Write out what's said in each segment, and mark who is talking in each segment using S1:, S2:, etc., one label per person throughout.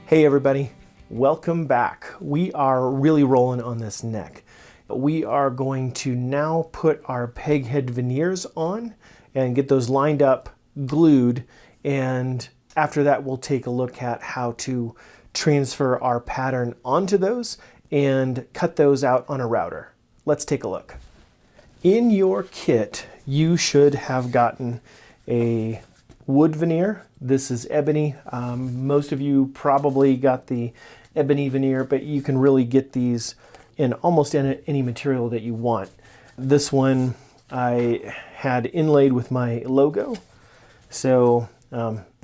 S1: Hey everybody, welcome back. We are really rolling on this neck. We are going to now put our Peghead veneers on and get those lined up, glued, and after that we'll take a look at how to transfer our pattern onto those and cut those out on a router. Let's take a look. In your kit, you should have gotten a wood veneer. This is ebony. Most of you probably got the ebony veneer, but you can really get these in almost any material that you want. This one I had inlaid with my logo, so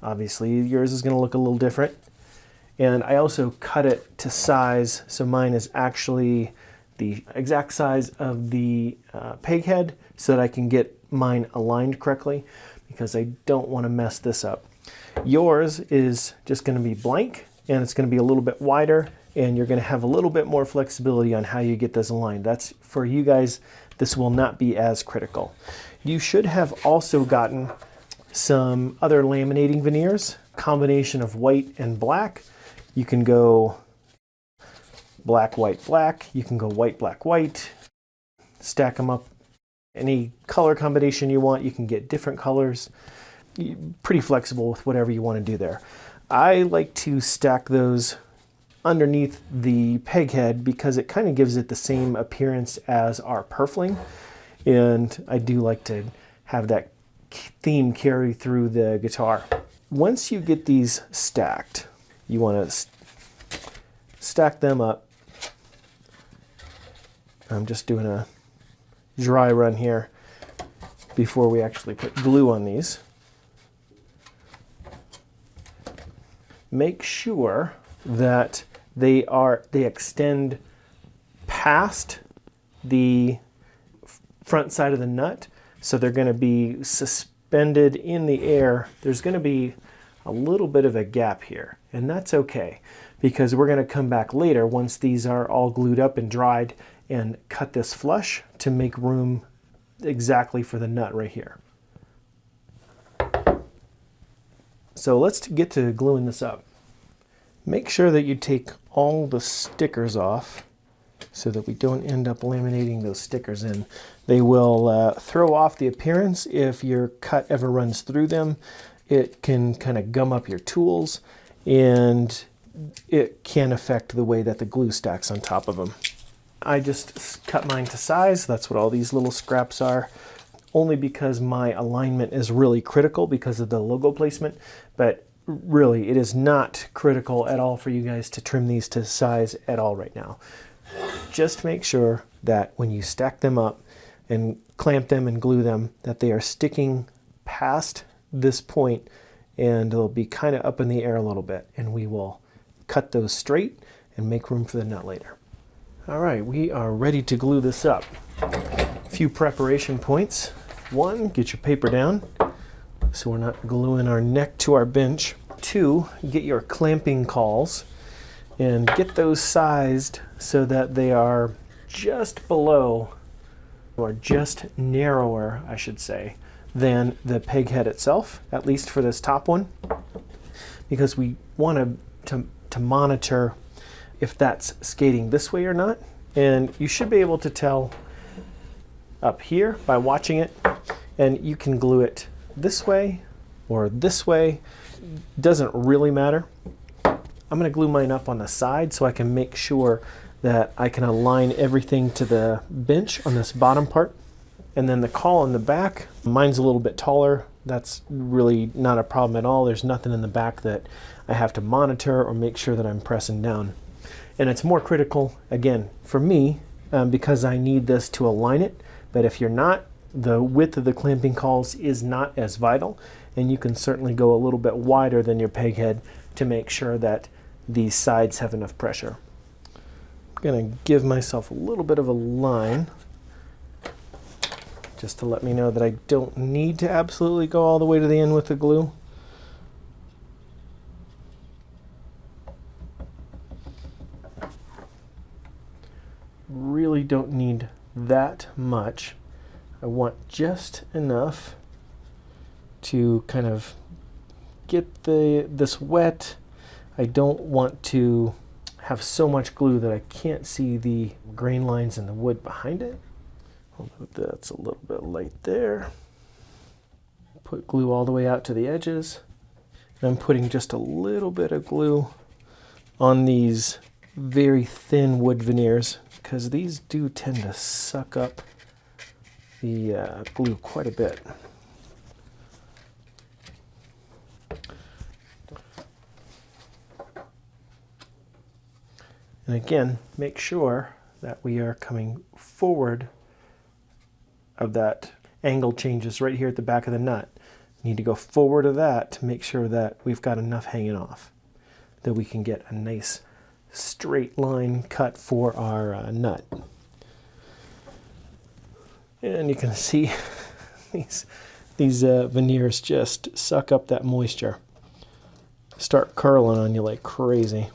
S1: obviously yours is going to look a little different. And I also cut it to size, so mine is actually the exact size of the Peghead so that I can get mine aligned correctly, because I don't want to mess this up. Yours is just going to be blank, and it's going to be a little bit wider, and you're going to have a little bit more flexibility on how you get this aligned. That's for you guys. This will not be as critical. You should have also gotten some other laminating veneers, combination of white and black. You can go black, white, black. You can go white, black, white. Stack them up any color combination you want. You can get different colors. Pretty flexible with whatever you want to do there. I like to stack those underneath the Peghead because it kind of gives it the same appearance as our purfling, and I do like to have that theme carry through the guitar. Once you get these stacked, you want to stack them up. I'm just doing a dry run here before we actually put glue on these. Make sure that they extend past the front side of the nut, so they're going to be suspended in the air. There's going to be a little bit of a gap here, and that's okay, because we're going to come back later once these are all glued up and dried and cut this flush to make room exactly for the nut right here. So let's get to gluing this up. Make sure that you take all the stickers off so that we don't end up laminating those stickers in. They will throw off the appearance if your cut ever runs through them. It can kind of gum up your tools, and it can affect the way that the glue stacks on top of them. I just cut mine to size. That's what all these little scraps are, only because my alignment is really critical because of the logo placement, but really it is not critical at all for you guys to trim these to size at all right now. Just make sure that when you stack them up and clamp them and glue them, that they are sticking past this point, and they'll be kind of up in the air a little bit, and we will cut those straight and make room for the nut later. All right, we are ready to glue this up. A few preparation points. One, get your paper down so we're not gluing our neck to our bench. Two, get your clamping cauls and get those sized so that they are just below, or just narrower, I should say, than the Peghead itself, at least for this top one, because we want to monitor if that's skating this way or not. And you should be able to tell up here by watching it, and you can glue it this way or this way. Doesn't really matter. I'm going to glue mine up on the side so I can make sure that I can align everything to the bench on this bottom part. And then the caul in the back, mine's a little bit taller. That's really not a problem at all. There's nothing in the back that I have to monitor or make sure that I'm pressing down. And it's more critical, again, for me, because I need this to align it. But if you're not, the width of the clamping cauls is not as vital, and you can certainly go a little bit wider than your Peghead to make sure that these sides have enough pressure. I'm going to give myself a little bit of a line just to let me know that I don't need to absolutely go all the way to the end with the glue. Really don't need that much. I want just enough to kind of get this wet I don't want to have so much glue that I can't see the grain lines in the wood behind it. Although that's a little bit light there. Put glue all the way out to the edges. I'm putting just a little bit of glue on these very thin wood veneers because these do tend to suck up the glue quite a bit. And again, make sure that we are coming forward of that angle changes right here at the back of the nut. We need to go forward of that to make sure that we've got enough hanging off, that we can get a nice straight line cut for our nut. And you can see these veneers just suck up that moisture. Start curling on you like crazy.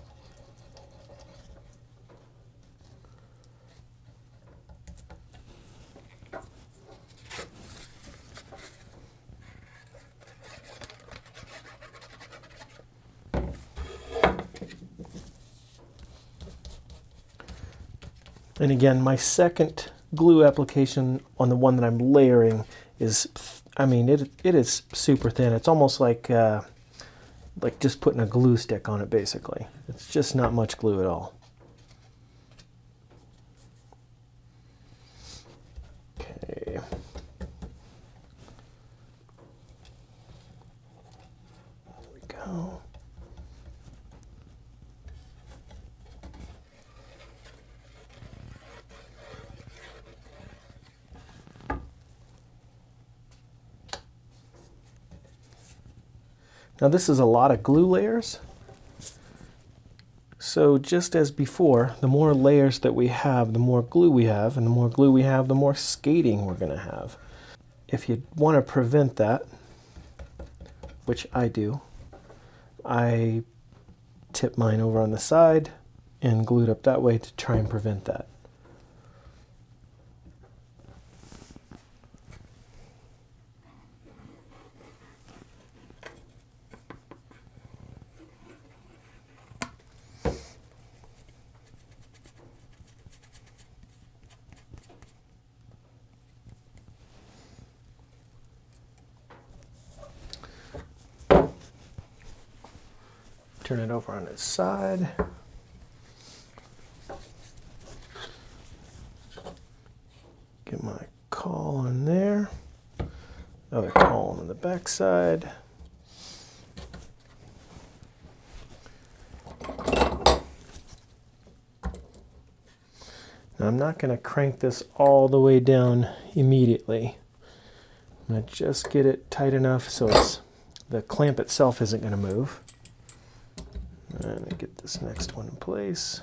S1: And again, my second glue application on the one that I'm layering is, I mean, it is super thin. It's almost like just putting a glue stick on it, basically. It's just not much glue at all. Okay. There we go. Now this is a lot of glue layers. So just as before, the more layers that we have, the more glue we have, and the more glue we have, the more skating we're going to have. If you want to prevent that, which I do, I tip mine over on the side and glue it up that way to try and prevent that. Turn it over on its side. Get my caul on there. Another caul on the back side. Now I'm not going to crank this all the way down immediately. I'm going to just get it tight enough so the clamp itself isn't going to move. And get this next one in place.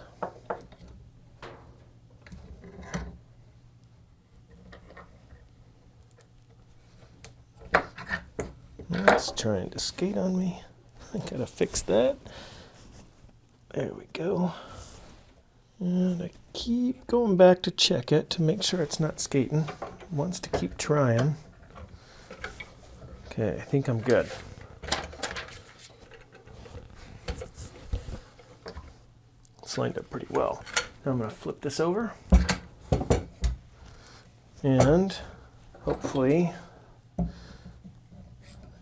S1: It's trying to skate on me. I gotta fix that. There we go. And I keep going back to check it to make sure it's not skating. It wants to keep trying. Okay, I think I'm good. It's lined up pretty well. Now I'm going to flip this over. And hopefully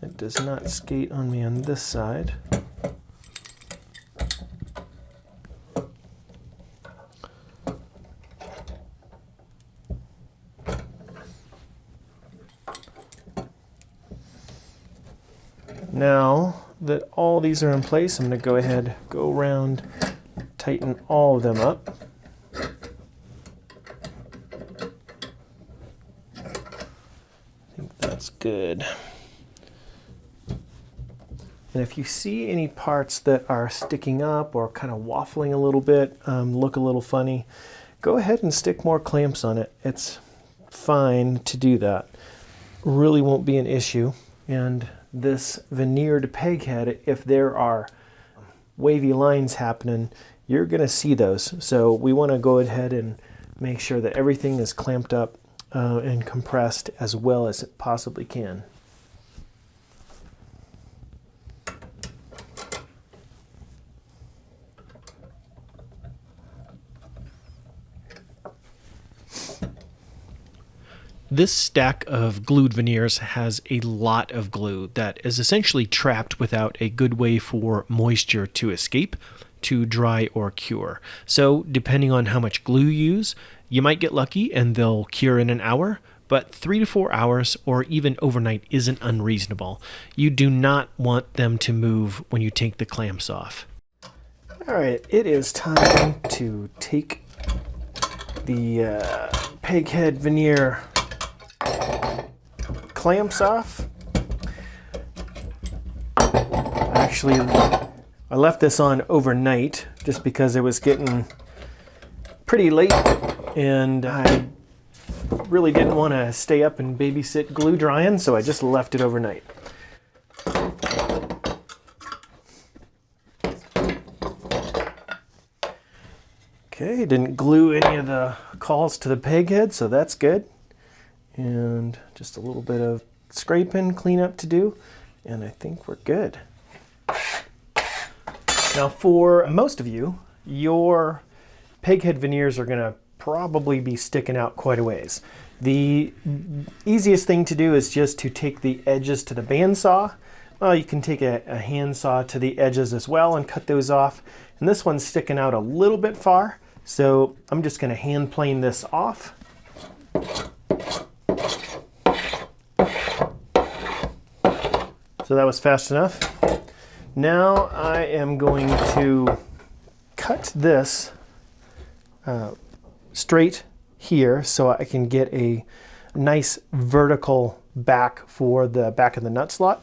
S1: it does not skate on me on this side. Now that all these are in place, I'm going to go ahead, go around, tighten all of them up. I think that's good. And if you see any parts that are sticking up or kind of waffling a little bit, look a little funny, go ahead and stick more clamps on it. It's fine to do that. Really won't be an issue. And this veneered peghead, if there are wavy lines happening, you're going to see those. So we want to go ahead and make sure that everything is clamped up and compressed as well as it possibly can. This stack of glued veneers has a lot of glue that is essentially trapped without a good way for moisture to escape, to dry or cure. So depending on how much glue you use, you might get lucky and they'll cure in an hour, but 3 to 4 hours or even overnight isn't unreasonable. You do not want them to move when you take the clamps off. All right, it is time to take the Peghead veneer clamps off. Actually, I left this on overnight just because it was getting pretty late and I really didn't want to stay up and babysit glue drying, so I just left it overnight. Okay, didn't glue any of the cauls to the Peghead, so that's good. And just a little bit of scraping, cleanup to do, and I think we're good. Now for most of you, your Peghead veneers are going to probably be sticking out quite a ways. The easiest thing to do is just to take the edges to the bandsaw. Well, you can take a handsaw to the edges as well and cut those off. And this one's sticking out a little bit far, so I'm just going to hand plane this off. So that was fast enough. Now I am going to cut this straight here so I can get a nice vertical back for the back of the nut slot.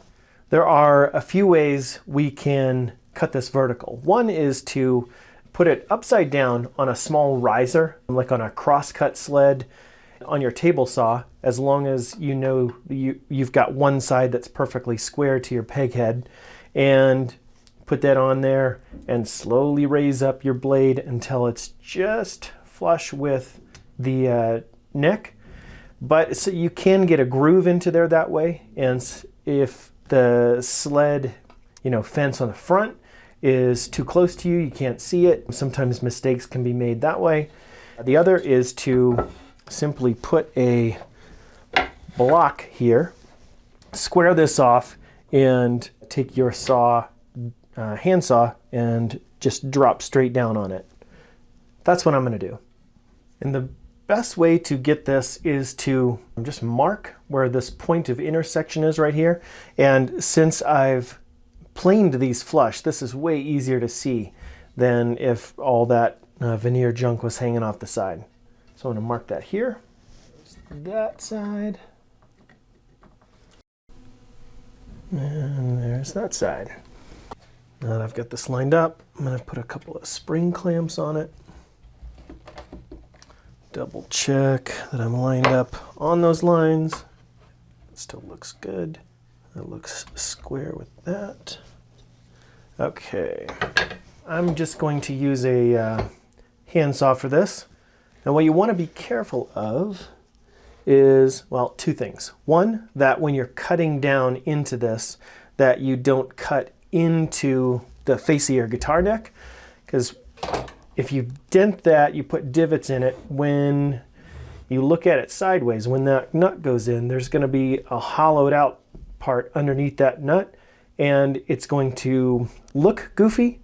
S1: There are a few ways we can cut this vertical. One is to put it upside down on a small riser, like on a crosscut sled on your table saw, as long as you know you've got one side that's perfectly square to your Peghead, and put that on there and slowly raise up your blade until it's just flush with the neck. But so you can get a groove into there that way, and if the sled, fence on the front is too close to you, you can't see it, sometimes mistakes can be made that way. The other is to simply put a block here, square this off, and take your saw, handsaw, and just drop straight down on it. That's what I'm going to do. And the best way to get this is to just mark where this point of intersection is right here. And since I've planed these flush, this is way easier to see than if all that veneer junk was hanging off the side. So I'm going to mark that here. There's that side. And there's that side. Now that I've got this lined up, I'm going to put a couple of spring clamps on it. Double check that I'm lined up on those lines. It still looks good. That looks square with that. Okay. I'm just going to use a handsaw for this. Now what you want to be careful of is, well, two things. One, that when you're cutting down into this, that you don't cut into the face of your guitar neck, because if you dent that, you put divots in it, when you look at it sideways, when that nut goes in, there's going to be a hollowed out part underneath that nut, and it's going to look goofy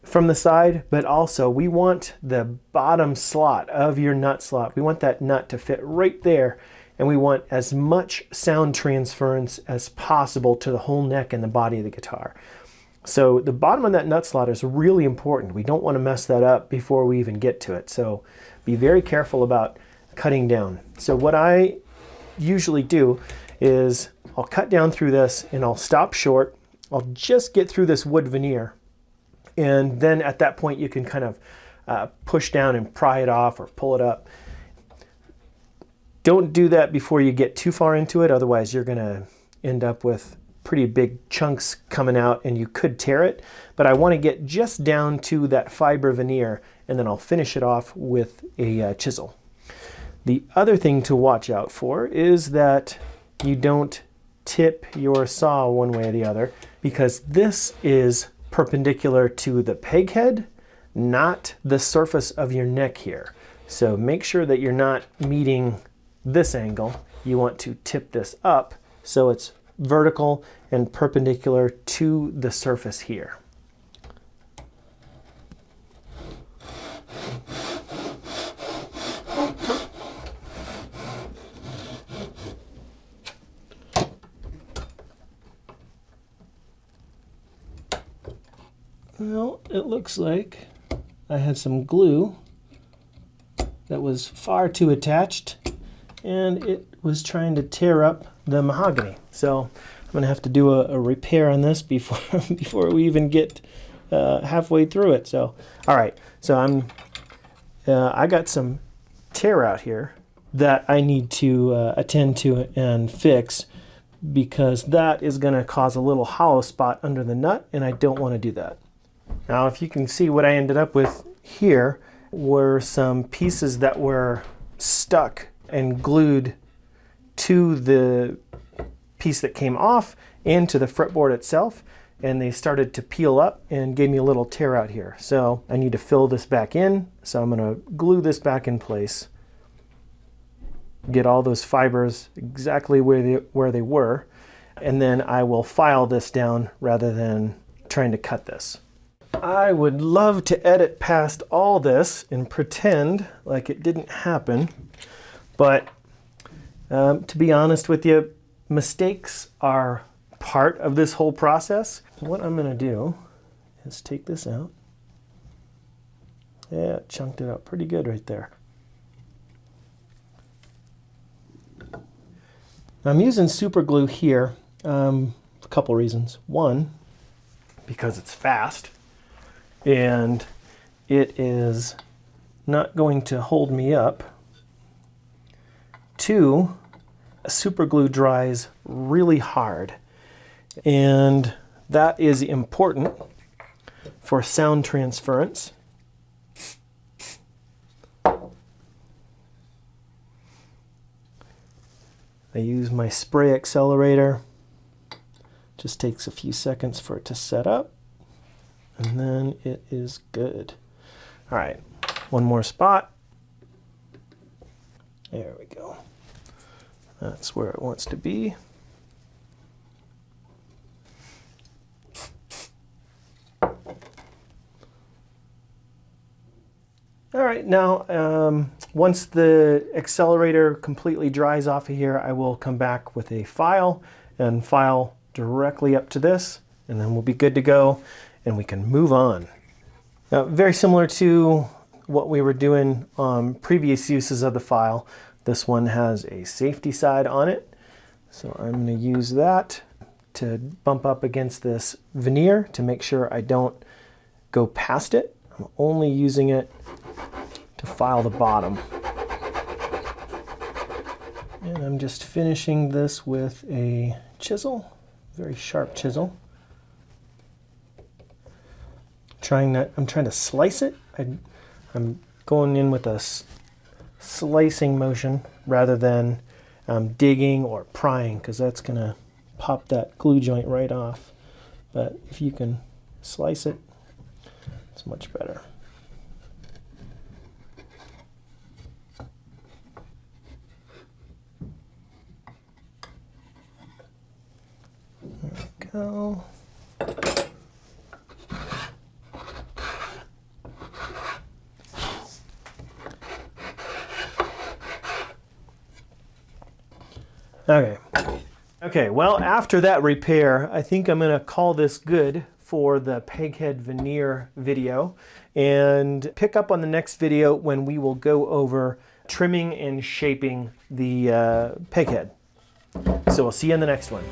S1: from the side, but also we want the bottom slot of your nut slot, we want that nut to fit right there, and we want as much sound transference as possible to the whole neck and the body of the guitar. So the bottom of that nut slot is really important. We don't want to mess that up before we even get to it. So be very careful about cutting down. So what I usually do is I'll cut down through this and I'll stop short. I'll just get through this wood veneer. And then at that point you can kind of push down and pry it off or pull it up. Don't do that before you get too far into it, otherwise you're going to end up with pretty big chunks coming out and you could tear it. But I want to get just down to that fiber veneer, and then I'll finish it off with a chisel. The other thing to watch out for is that you don't tip your saw one way or the other, because this is perpendicular to the Peghead, not the surface of your neck here. So make sure that you're not meeting this angle you want to tip this up so it's vertical and perpendicular to the surface here. Well, it looks like I had some glue that was far too attached and it was trying to tear up the mahogany. So I'm going to have to do a repair on this before we even get halfway through it. So, all right, so I got some tear out here that I need to attend to and fix, because that is going to cause a little hollow spot under the nut, and I don't want to do that. Now, if you can see, what I ended up with here were some pieces that were stuck and glued to the piece that came off and to the fretboard itself, and they started to peel up and gave me a little tear out here. So I need to fill this back in, so I'm going to glue this back in place, get all those fibers exactly where they were, and then I will file this down rather than trying to cut this. I would love to edit past all this and pretend like it didn't happen, but to be honest with you, mistakes are part of this whole process. What I'm going to do is take this out. Yeah, it chunked it up pretty good right there. I'm using super glue here for a couple reasons. One, because it's fast and it is not going to hold me up. Two, super glue dries really hard, and that is important for sound transference. I use my spray accelerator. Just takes a few seconds for it to set up, and then it is good. All right, one more spot. There we go. That's where it wants to be. All right, now once the accelerator completely dries off of here, I will come back with a file and file directly up to this, and then we'll be good to go and we can move on. Now, very similar to what we were doing on previous uses of the file, this one has a safety side on it. So I'm going to use that to bump up against this veneer to make sure I don't go past it. I'm only using it to file the bottom. And I'm just finishing this with a chisel, very sharp chisel. I'm trying to slice it. I'm going in with a slicing motion rather than digging or prying, because that's going to pop that glue joint right off. But if you can slice it, it's much better. There we go. Okay, well, after that repair, I think I'm going to call this good for the Peghead veneer video, and pick up on the next video when we will go over trimming and shaping the Peghead. So we'll see you in the next one.